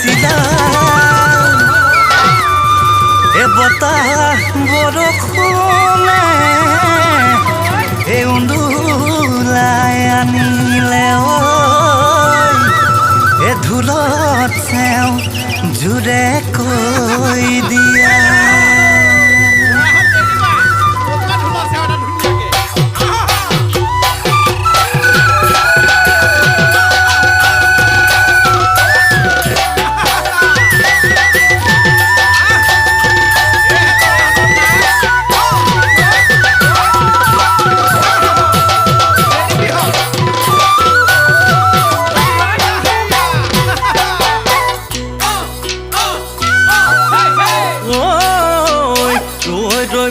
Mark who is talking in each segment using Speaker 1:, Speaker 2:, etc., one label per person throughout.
Speaker 1: দিছিলা বতাহ বৰষুণে এই উন্দুলাই আনিলে এ ধূলত চেও জোৰে কৈ দিয়া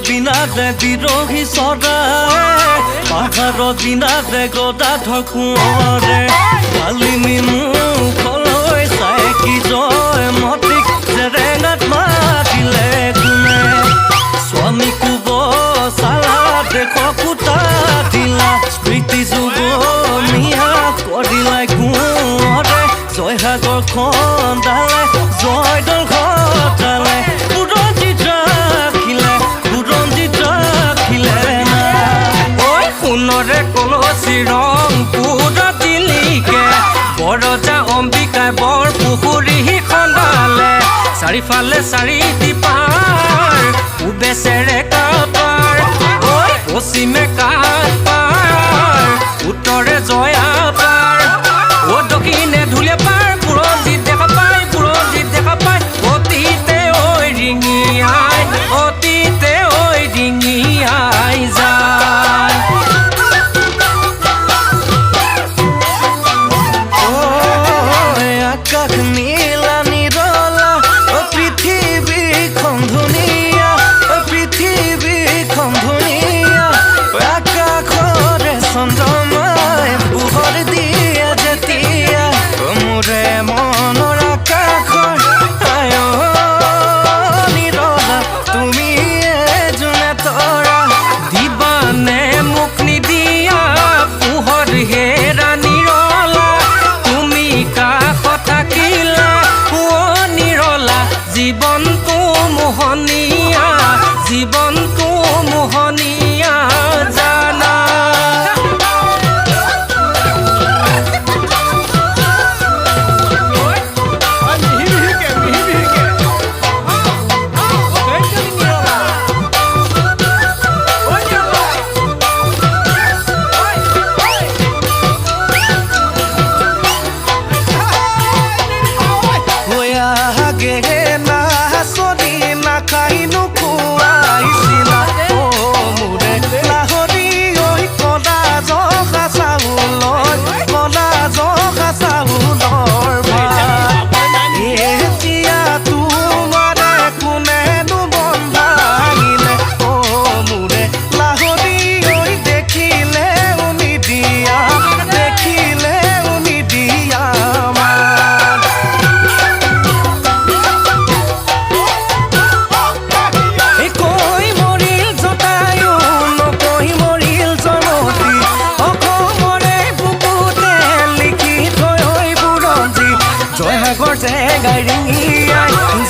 Speaker 1: বিনাতে বিৰহী চৰাই পাহাৰৰ বিনাতে গদা ঢকুৰে কালিমি মুখলৈ চাই কি জয় মতিক জেৰেঙাত মাতিলে কোনে স্বামী কোব চালা দেশ কুটা দিলা স্মৃতি যুগমীয়া কৰিলাই কোঁৱৰে জয়সাগৰ খন্দালে জয়দল ঘটালে সোণৰে কলচি ৰং পুৰা দিলিকে বৰজা অম্বিকাই বৰ পুখুৰী খন্দালে চাৰিফালে চাৰিটি পাৰ পূবে চেৰেকা পাৰ পশ্চিমে কাঠ পাৰ উত্তৰে জয়া পাৰ দক্ষিণে ঢুলীয়া পাৰ বুৰঞ্জীত দেখা পায় বুৰঞ্জীত দেখা পায় অতীতে ঐ ৰিঙিয়াই অতীতে ঐ ৰিঙিয়াই যায় নীলা নিৰলা পৃথিৱীখন ধুনীয়া পৃথিৱীখন ধুনীয়া আকাশৰে চন্দ্ৰমাই পোহৰ দিয়ে যেতিয়া মোৰে মনৰ আকাশৰ আয় নিৰলা তুমি যোনে তৰা দিবানে মোক নিদিয়া পোহৰ হেৰা নিৰলা তুমি কাষত থাকিলা নিৰলা জীৱনটো মোহনীয়া জীৱনটো মোহনীয়া জানা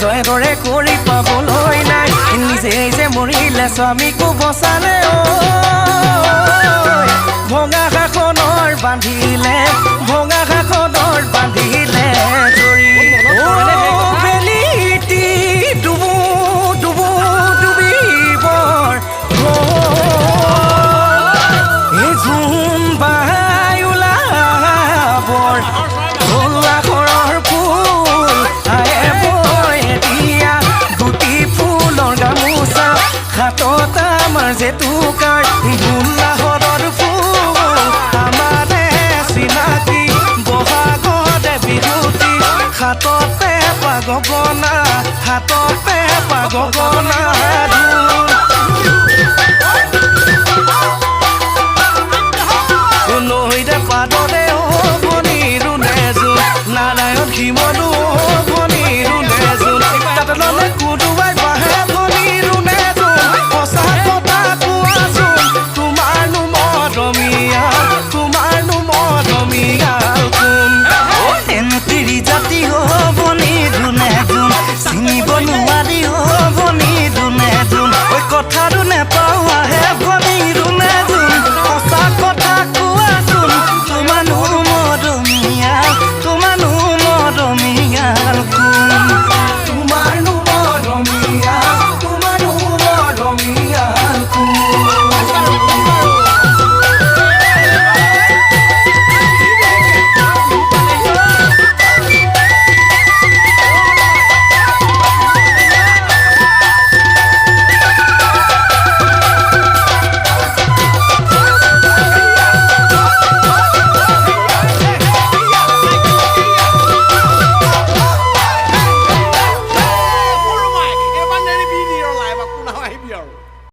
Speaker 1: জয়দৰে কৰি পাবলৈ নাই নিজে যে মৰিলে স্বামীকো বচালে ভঙা কাষনৰ বান্ধিলে ভঙা কাষনৰ বান্ধিলে বেলিটি ডুবু ডুবু ডুবিবৰ এই জোন বাই ওলাবৰ আখৰৰ ফুল গুটি ফুলৰ গামোচা হাতত আমাৰ জেতুকাৰ গোলাহৰৰ ফুল আমাৰে চিনাকি বহাগতে বিহুতি হাততে পাগগনা হাততে পাগগনা নৈৰে পাদৰে বনি ৰুণে নাৰায়ণ শিমলু